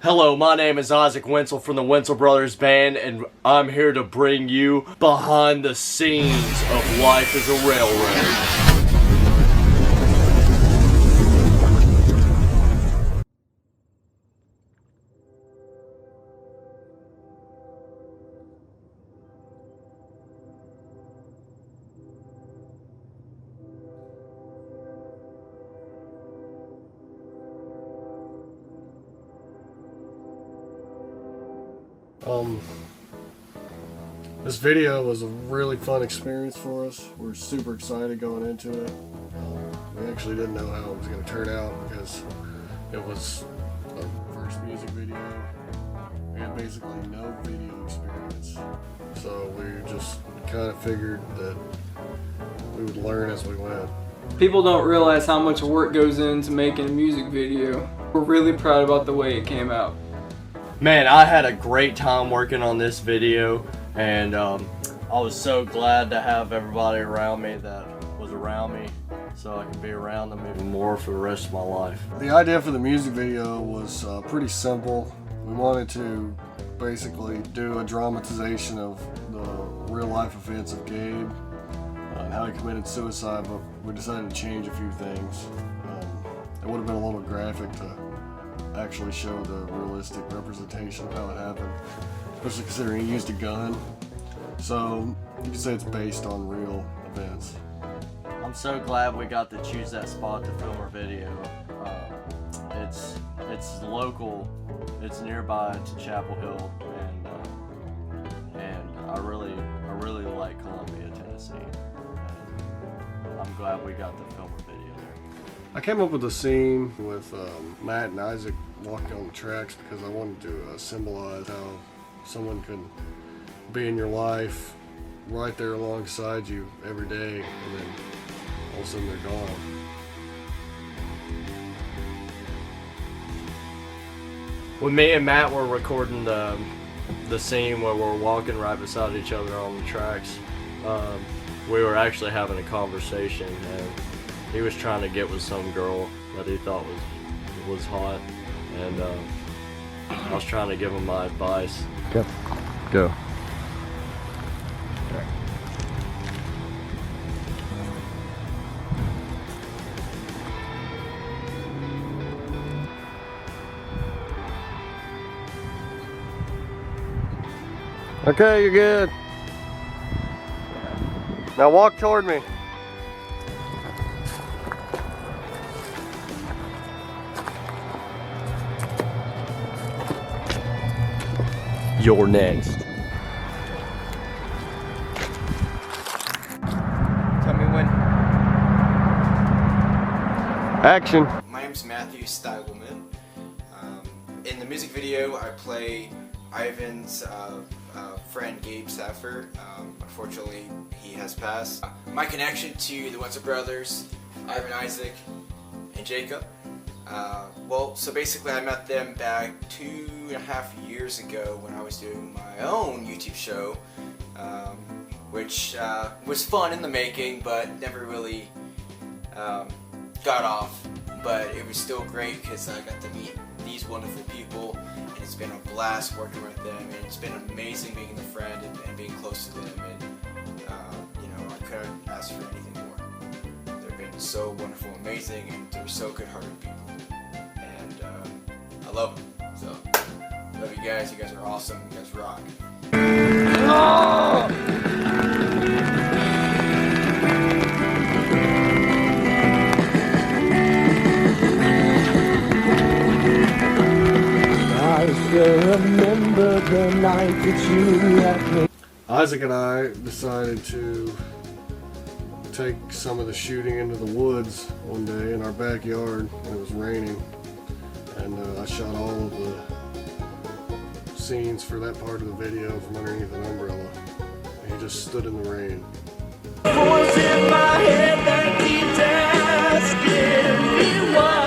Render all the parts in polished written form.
Hello, my name is Isaac Wenzel from the Wenzel Brothers Band, and I'm here to bring you behind the scenes of life as a railroad. This video was a really fun experience for us. We're super excited going into it. We actually didn't know how it was going to turn out because it was our first music video. We had basically no video experience. So we just kind of figured that we would learn as we went. People don't realize how much work goes into making a music video. We're really proud about the way it came out. Man, I had a great time working on this video, and I was so glad to have everybody around me that was around me so I could be around them even more for the rest of my life. The idea for the music video was pretty simple. We wanted to basically do a dramatization of the real life events of Gabe and how he committed suicide, but we decided to change a few things. It would have been a little graphic to actually show the realistic representation of how it happened, especially considering he used a gun. So you could say it's based on real events. I'm so glad we got to choose that spot to film our video. It's local, it's nearby to Chapel Hill, and I really like Columbia, Tennessee. And I'm glad we got to film a video there. I came up with a scene with Matt and Isaac walking on the tracks because I wanted to symbolize how someone can be in your life right there alongside you every day, and then all of a sudden they're gone. When me and Matt were recording the scene where we're walking right beside each other on the tracks, we were actually having a conversation, and he was trying to get with some girl that he thought was hot, and I was trying to give him my advice. Yep. Go. Okay, you're good. Now walk toward me. You're next. Tell me when. Action. My name's Matthew Steigelman. In the music video, I play Ivan's friend Gabe Saffer. Unfortunately, he has passed. My connection to the Wenzel brothers, Ivan, Isaac, and Jacob. So basically I met them back 2.5 years ago when I was doing my own YouTube show, which was fun in the making, but never really got off. But it was still great because I got to meet these wonderful people, and it's been a blast working with them, and it's been amazing being a friend and being close to them, and I couldn't ask for anything more. They've been so wonderful, amazing, and they're so good-hearted people, and I love them. So, love you guys are awesome, you guys rock. Remember the night that you left me. Isaac and I decided to take some of the shooting into the woods one day in our backyard when it was raining, and I shot all of the scenes for that part of the video from underneath an umbrella, and he just stood in the rain. Voice in my head that keeps asking me why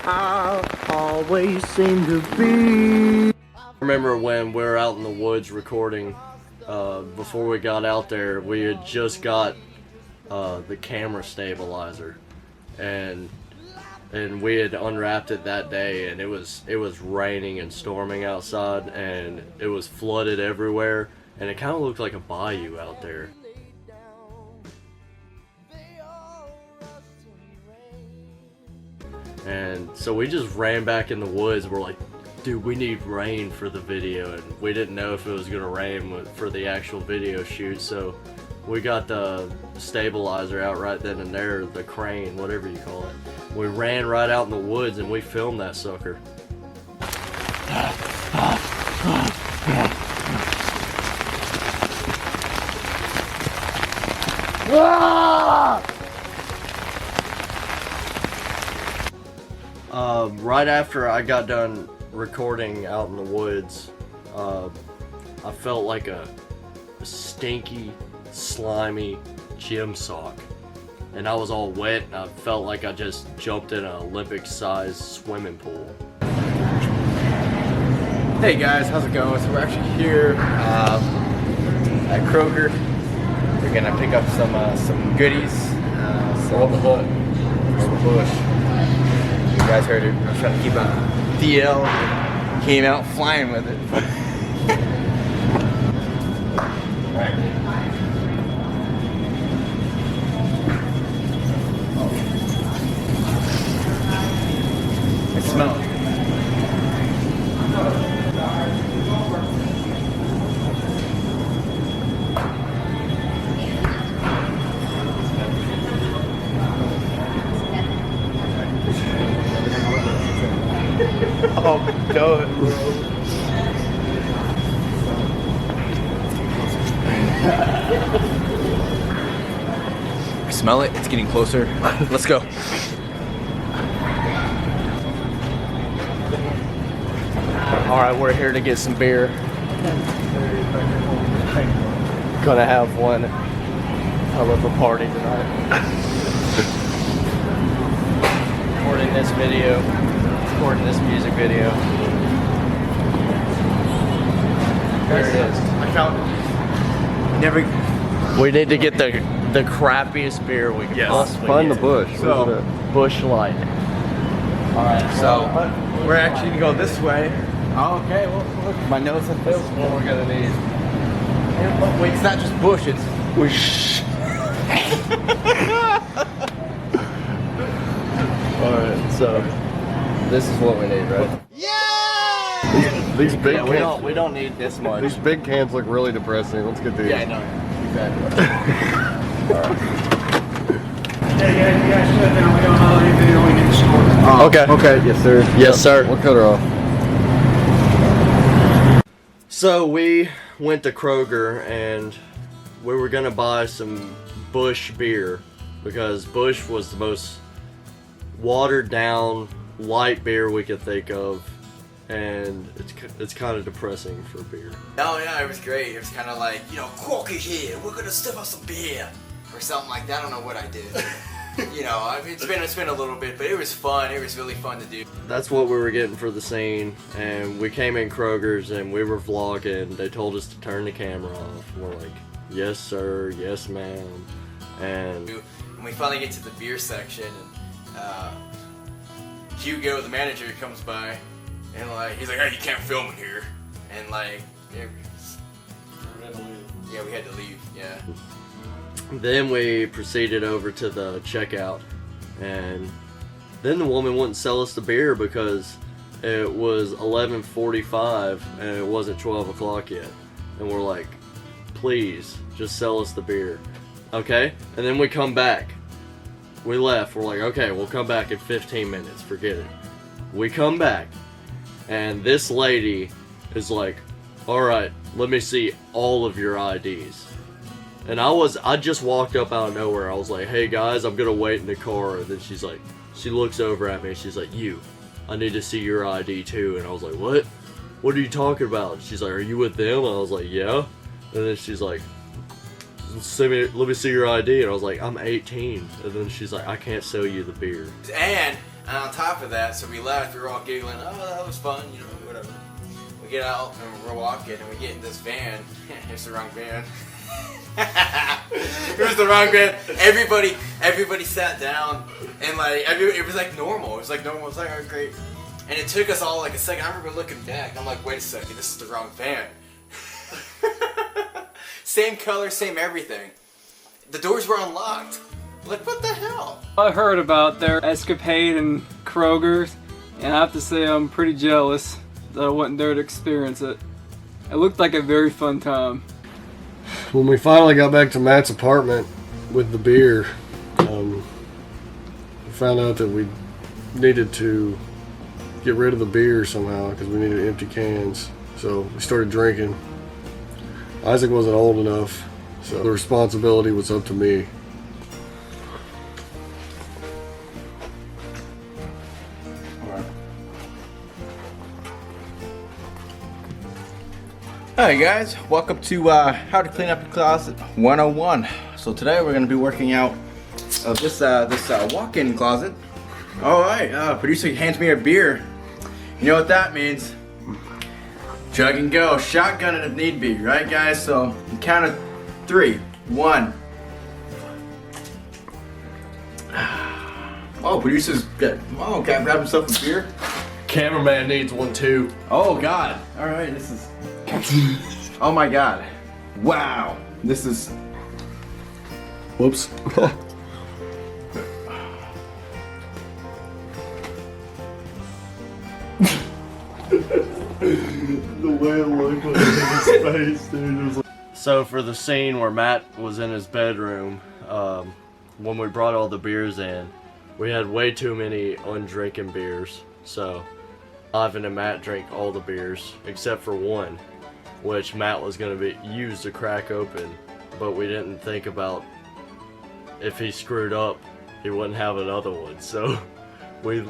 I'll always seem to be. I remember when we were out in the woods recording, before we got out there, we had just got the camera stabilizer, and and we had unwrapped it that day, and it was raining and storming outside, and it was flooded everywhere, and it kind of looked like a bayou out there. And so we just ran back in the woods. We're like, dude, we need rain for the video, and we didn't know if it was gonna rain for the actual video shoot, so we got the stabilizer out right then and there, the crane, whatever you call it. We ran right out in the woods and we filmed that sucker. Right after I got done recording out in the woods, I felt like a stinky, slimy gym sock, and I was all wet, and I felt like I just jumped in an Olympic-sized swimming pool. Hey guys, how's it going? So we're actually here at Kroger. We're gonna pick up some goodies. From the hood. From the bush. You guys heard it. I'm trying to keep on DL. Came out flying with it. Right. I smell it. Oh, no, bro. Smell it, it's getting closer. Let's go. Alright, we're here to get some beer. Gonna have one hell of a party tonight. Recording this video. Recording this music video. There it is. I counted. Never. We need to get the crappiest beer we can possibly Find the get. bush. So- Where's it Bush Light. Alright, So, we're actually gonna go this way. Oh, okay, well, look, my notes and this is what we're gonna need. And, wait, it's not just bush, it's whoosh. Alright, so this is what we need, right? at? These big Yeah, cans. we don't need this much. These big cans look really depressing. Let's get these. Yeah, I know. Exactly. Hey guys, you guys shut down. We don't know anything. We need to score. Okay. Okay. Yes, sir. Yes, sir. We'll cut her off. So we went to Kroger and we were gonna buy some Busch beer because Busch was the most watered down light beer we could think of, and it's kind of depressing for beer. Oh yeah, it was great. It was kind of like, you know, Corky here, we're gonna step out some beer or something like that. I don't know what I did. You know, I mean, it's been a little bit, but it was fun. It was really fun to do. That's what we were getting for the scene, and we came in Kroger's and we were vlogging. They told us to turn the camera off. We're like, yes sir, yes ma'am. And When we finally get to the beer section, and Hugo, the manager, comes by, and like he's like, "Hey, you can't film in here," and like, yeah, we had to leave. Yeah. then we proceeded over to the checkout, and then the woman wouldn't sell us the beer because it was 11:45 and it wasn't 12 o'clock yet. And we're like, please, just sell us the beer. Okay? And then we come back. We left. We're like, okay, we'll come back in 15 minutes. Forget it. We come back, and this lady is like, alright, let me see all of your IDs. And I just walked up out of nowhere. I was like, hey guys, I'm gonna wait in the car. And then she looks over at me and she's like, I need to see your ID too. And I was like, what? What are you talking about? She's like, are you with them? And I was like, yeah. And then she's like, let me see your ID. And I was like, I'm 18. And then she's like, I can't sell you the beer. And on top of that, so we left. We were all giggling. Oh, that was fun. You know, whatever. We get out and we're walking and we get in this van. It's the wrong van. It was the wrong band. Everybody sat down, and like it was like normal. It was like normal. It was like, oh, great. And it took us all like a second. I remember looking back. I'm like, wait a second, this is the wrong band. Same color, same everything. The doors were unlocked. Like, what the hell? I heard about their escapade in Kroger's, and I have to say I'm pretty jealous that I wasn't there to experience it. It looked like a very fun time. When we finally got back to Matt's apartment with the beer, we found out that we needed to get rid of the beer somehow because we needed empty cans. So we started drinking. Isaac wasn't old enough, so the responsibility was up to me. Hi guys, welcome to How to Clean Up Your Closet 101. So today we're going to be working out of this walk-in closet. Alright, producer hands me a beer. You know what that means? Chug and go, shotgun it if need be, right guys? So, count of 3, 1. Oh, producer's got, oh, okay, grab himself a beer. Cameraman needs one too. Oh god, alright, this is, oh my god. Wow, this is, Whoops. The way it looked on his face, dude, was like... So for the scene where Matt was in his bedroom, when we brought all the beers in, we had way too many undrinking beers. So Ivan and Matt drank all the beers except for one, which Matt was going to be used to crack open, but we didn't think about if he screwed up, he wouldn't have another one. So we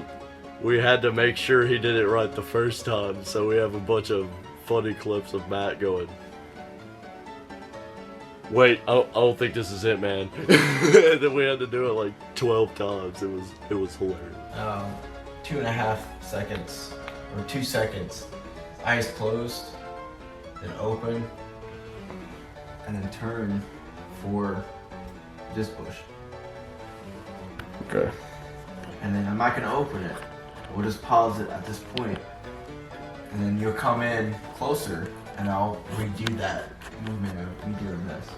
had to make sure he did it right the first time. So we have a bunch of funny clips of Matt going, wait, I don't think this is it, man. And then we had to do it like 12 times. It was hilarious. 2.5 seconds, or 2 seconds. Eyes closed, then open, and then turn for this bush. Okay. And then I'm not gonna open it. We'll just pause it at this point. And then you'll come in closer, and I'll redo that movement of me doing this.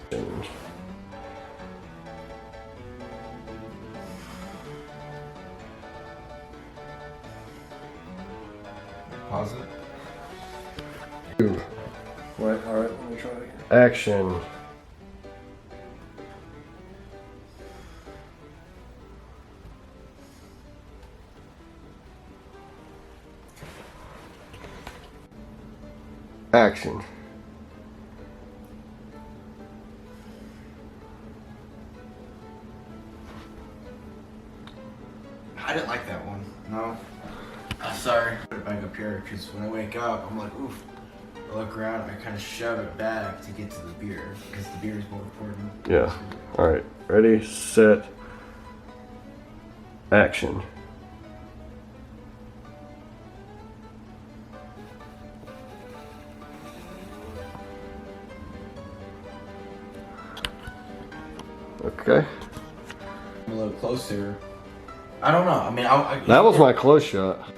Pause it. Wait, alright, let me try it again. Action. Action. I didn't like that one. No. I'm sorry. Put it back up here because when I wake up, I'm like, oof. I look around and I kind of shove it back to get to the beer because the beer is more important. Yeah. Alright. Ready, set, action. Okay. I'm a little closer. I don't know. I mean, That was my close shot.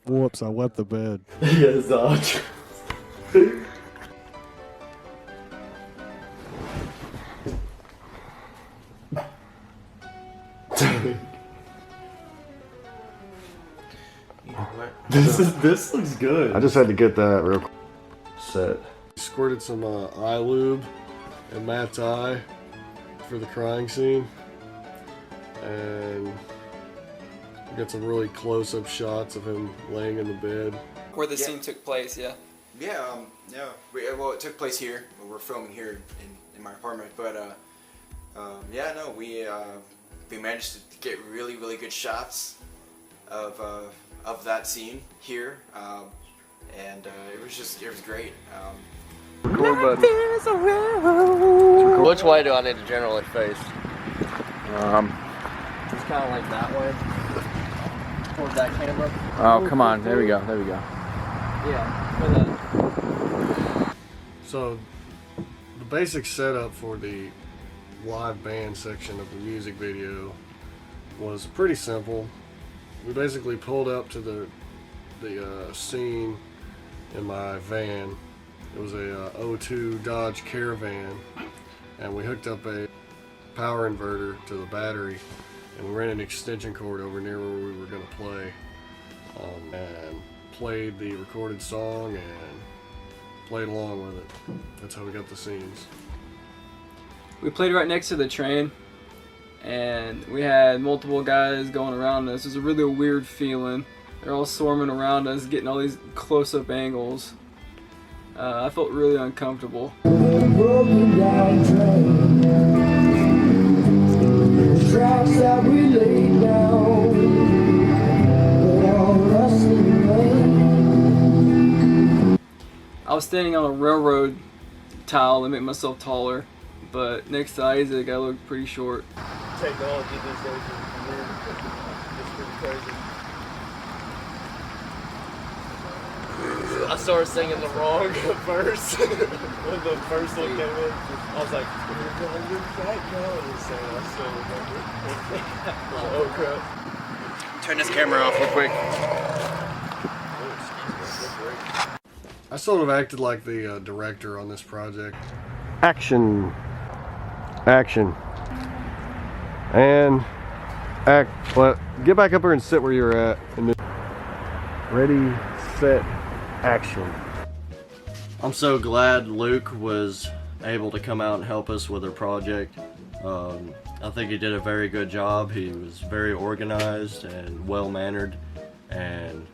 Whoops, I wet the bed. Yeah, Zach. This looks good. I just had to get that real quick. Set. Squirted some eye lube in Matt's eye for the crying scene. And got some really close-up shots of him laying in the bed. Where the scene took place, yeah. Yeah, yeah. Well, it took place here. We're filming here in my apartment, but yeah, no, we managed to get really, really good shots of that scene here, and it was great. Which way do I need to generally face? It's kind of like that way. Towards that camera. Oh, come on. There we go. There we go. Yeah. For that. So, the basic setup for the live band section of the music video was pretty simple. We basically pulled up to the scene in my van. It was a 02 Dodge Caravan, and we hooked up a power inverter to the battery, and we ran an extension cord over near where we were going to play, and played the recorded song and played along with it. That's how we got the scenes. We played right next to the train, and we had multiple guys going around us. It was a really weird feeling. They're all swarming around us, getting all these close-up angles. I felt really uncomfortable. Broken down train, the tracks that we laid down, they're all rustling away. I was standing on a railroad tile to make myself taller, but next to Isaac, I looked pretty short. Technology these days is weird. It's pretty crazy. I started singing the wrong verse when the first one came in. I was like, oh crap. Turn this camera off real quick. I sort of acted like the director on this project. Action. Action. And act. Well, get back up here and sit where you're at. And then ready, set, action. I'm so glad Luke was able to come out and help us with our project. I think he did a very good job. He was very organized and well-mannered, and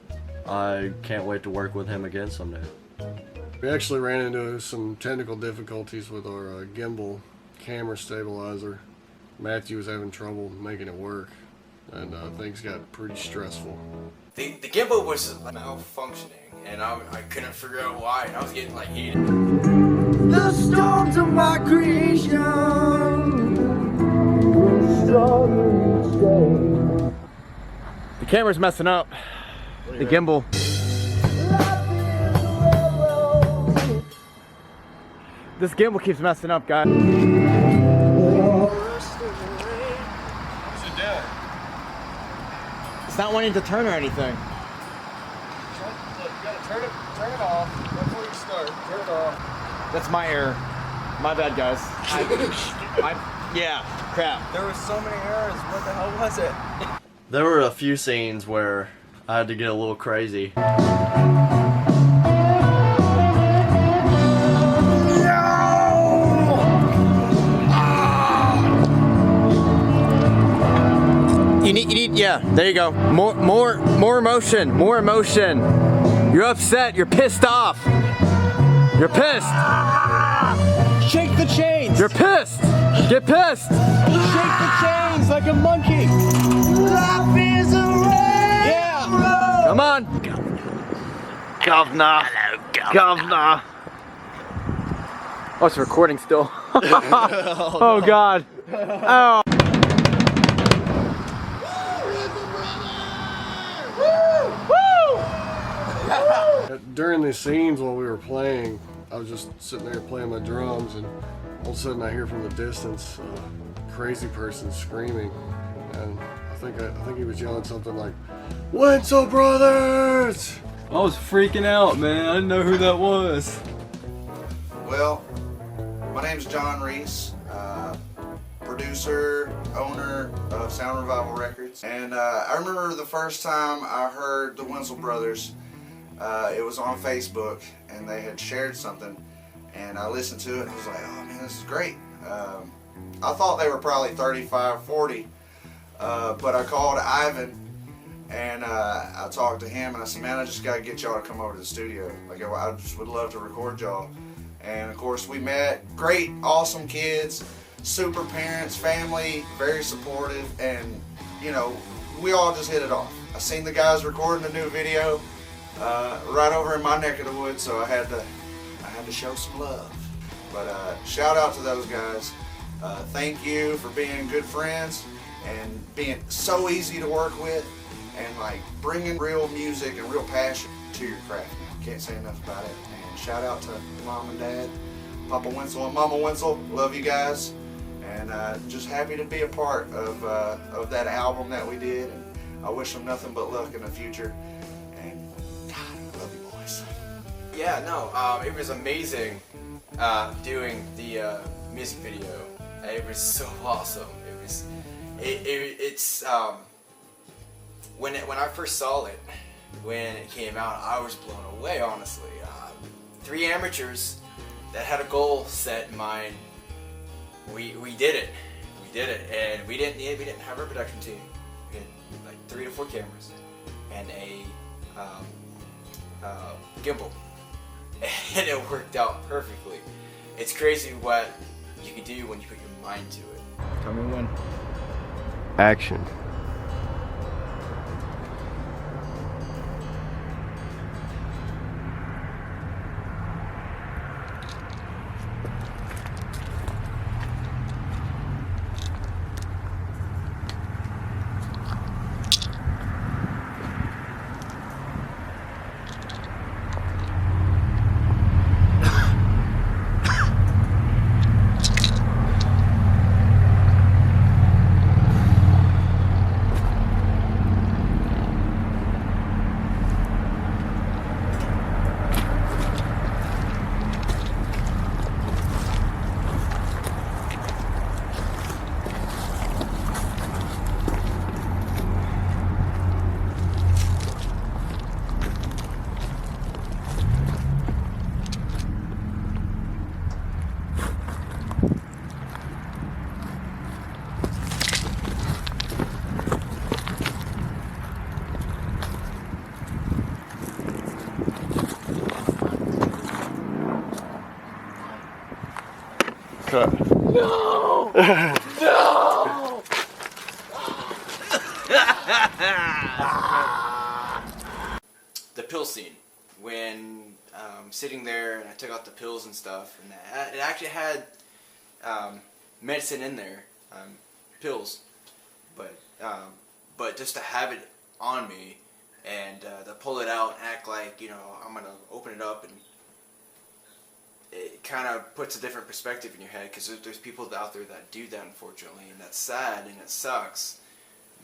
I can't wait to work with him again someday. We actually ran into some technical difficulties with our gimbal camera stabilizer. Matthew was having trouble making it work, and things got pretty stressful. The gimbal was malfunctioning, and I couldn't figure out why, and I was getting like heated. The storms of my creation grow stronger each day. The camera's messing up. The gimbal. This gimbal keeps messing up, guys. It's not wanting to turn or anything. You gotta turn it off before you start. Turn it off. That's my error. My bad, guys. Yeah, crap. There were so many errors. What the hell was it? There were a few scenes where I had to get a little crazy. You need, yeah, there you go. More emotion, more emotion. You're upset, you're pissed off. You're pissed. Shake the chains. You're pissed. Get pissed. Shake the chains like a monkey. Life is a Yeah. Come on. Governor. Hello, Governor. Oh, it's recording still. Oh, God. Oh. During the scenes while we were playing, I was just sitting there playing my drums, and all of a sudden I hear from the distance a crazy person screaming, and I think he was yelling something like, "Wenzel Brothers!" I was freaking out, man. I didn't know who that was. Well, my name's John Reese, producer, owner of Sound Revival Records, and I remember the first time I heard the Wenzel Brothers. It was on Facebook, and they had shared something, and I listened to it and was like, oh man, this is great. I thought they were probably 35, 40, but I called Ivan, and I talked to him, and I said, man, I just got to get y'all to come over to the studio. Like, I just would love to record y'all. And of course we met, great, awesome kids, super parents, family, very supportive, and you know, we all just hit it off. I seen the guys recording the new video right over in my neck of the woods, so I had to show some love. But shout out to those guys. Thank you for being good friends. and being so easy to work with, and like bringing real music and real passion to your craft. Can't say enough about it. And shout out to Mom and Dad, Papa Wenzel and Mama Wenzel. Love you guys, and just happy to be a part of that album that we did. And I wish them nothing but luck in the future. And God, I love you boys. Yeah, no, it was amazing doing the music video. It was so awesome. It's when I first saw it, when it came out, I was blown away. Honestly, 3 amateurs that had a goal set in mind. We did it. We did it, and we didn't have a production team. We had like 3 to 4 cameras and a gimbal, and it worked out perfectly. It's crazy what you can do when you put your mind to it. Tell me when. Action. Cut. No! No! The pill scene, when sitting there and I took out the pills and stuff, and it actually had medicine in there, pills, but just to have it on me and to pull it out and act like, you know, I'm gonna open it up, and it kind of puts a different perspective in your head, because there's people out there that do that, unfortunately, and that's sad and it sucks.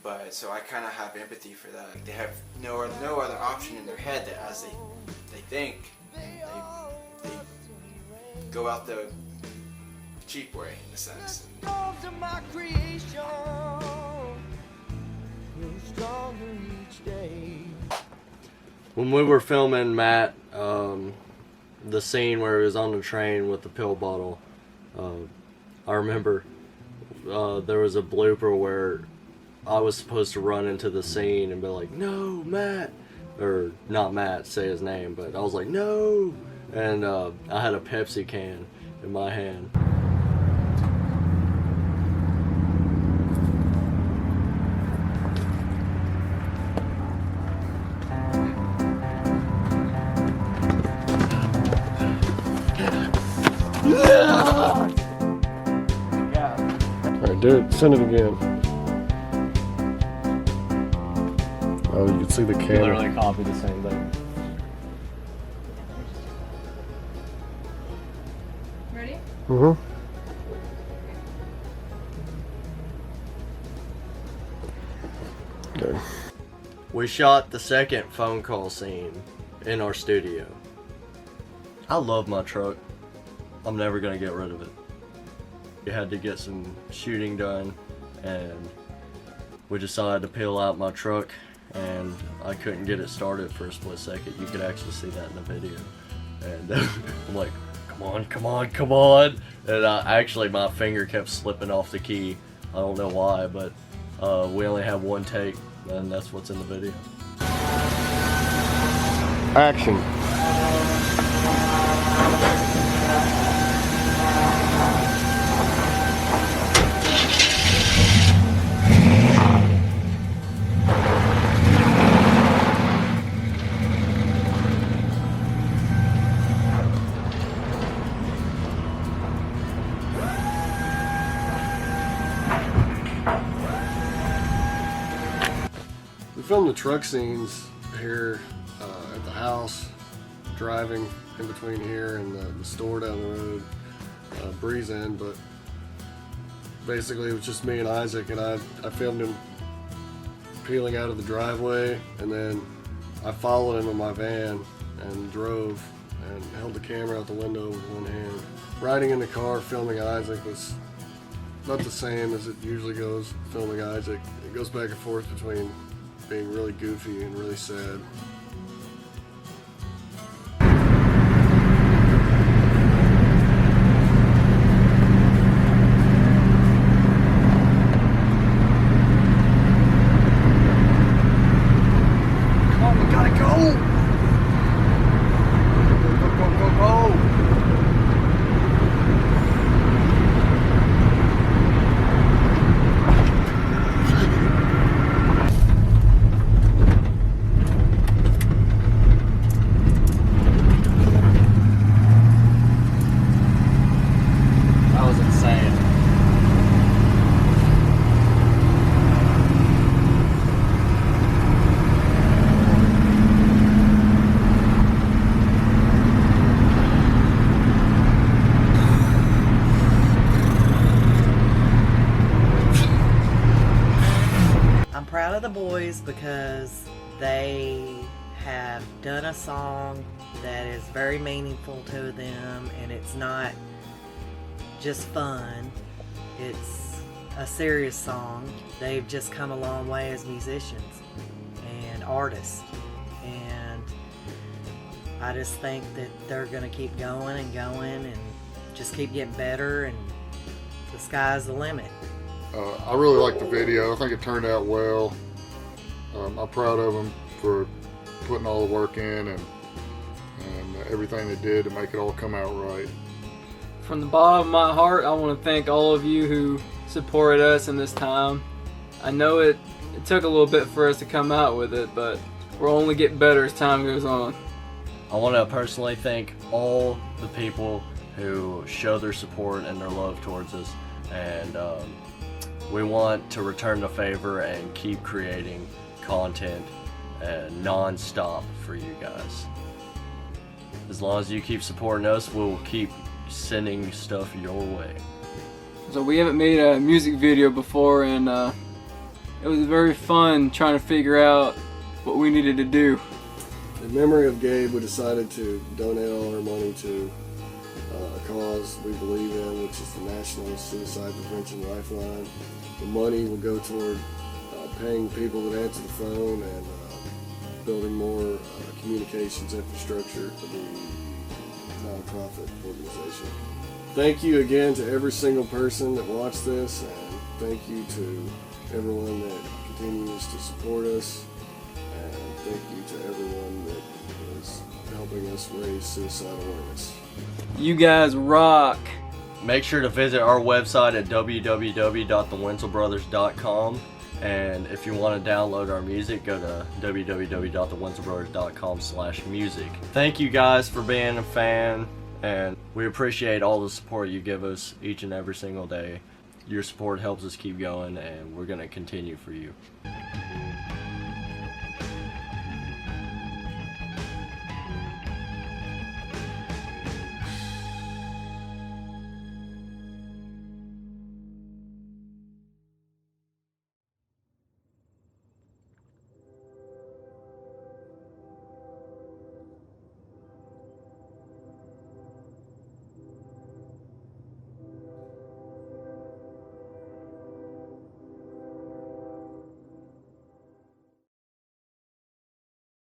But so I kind of have empathy for that. Like, they have no other option in their head, that as they think, they go out the cheap way, in a sense. When we were filming Matt, the scene where he was on the train with the pill bottle, I remember there was a blooper where I was supposed to run into the scene and be like, "No, Matt," or not Matt, say his name, but I was like, "No," and I had a Pepsi can in my hand. Alright, do it. Send it again. Oh, you can see the camera. Literally copied the same thing. Ready? Mm-hmm. Okay. We shot the second phone call scene in our studio. I love my truck. I'm never gonna get rid of it. We had to get some shooting done, and we decided to peel out my truck, and I couldn't get it started for a split second. You could actually see that in the video. And I'm like, come on, come on, come on. And actually my finger kept slipping off the key. I don't know why, but we only have one take, and that's what's in the video. Action. filmed the truck scenes here at the house, driving in between here and the store down the road, Breeze End, but basically it was just me and Isaac, and I filmed him peeling out of the driveway, and then I followed him in my van and drove and held the camera out the window with one hand. Riding in the car filming Isaac was not the same as it usually goes filming Isaac. It goes back and forth between being really goofy and really sad. Proud of the boys because they have done a song that is very meaningful to them, and it's not just fun, it's a serious song. They've just come a long way as musicians and artists, and I just think that they're going to keep going and going and just keep getting better, and the sky's the limit. I really like the video. I think it turned out well. I'm proud of them for putting all the work in and everything they did to make it all come out right. From the bottom of my heart, I want to thank all of you who supported us in this time. I know it took a little bit for us to come out with it, but we're only getting better as time goes on. I want to personally thank all the people who show their support and their love towards us, and we want to return the favor and keep creating content non-stop for you guys. As long as you keep supporting us, we'll keep sending stuff your way. So we haven't made a music video before, and it was very fun trying to figure out what we needed to do. In memory of Gabe, we decided to donate all our money to a cause we believe in, which is the National Suicide Prevention Lifeline. The money will go toward paying people that answer the phone and building more communications infrastructure for the nonprofit organization. Thank you again to every single person that watched this, and thank you to everyone that continues to support us, and thank you to everyone that is helping us raise suicide awareness. You guys rock! Make sure to visit our website at www.thewentzelbrothers.com, and if you want to download our music, go to www.thewentzelbrothers.com/music. Thank you guys for being a fan, and we appreciate all the support you give us each and every single day. Your support helps us keep going, and we're going to continue for you.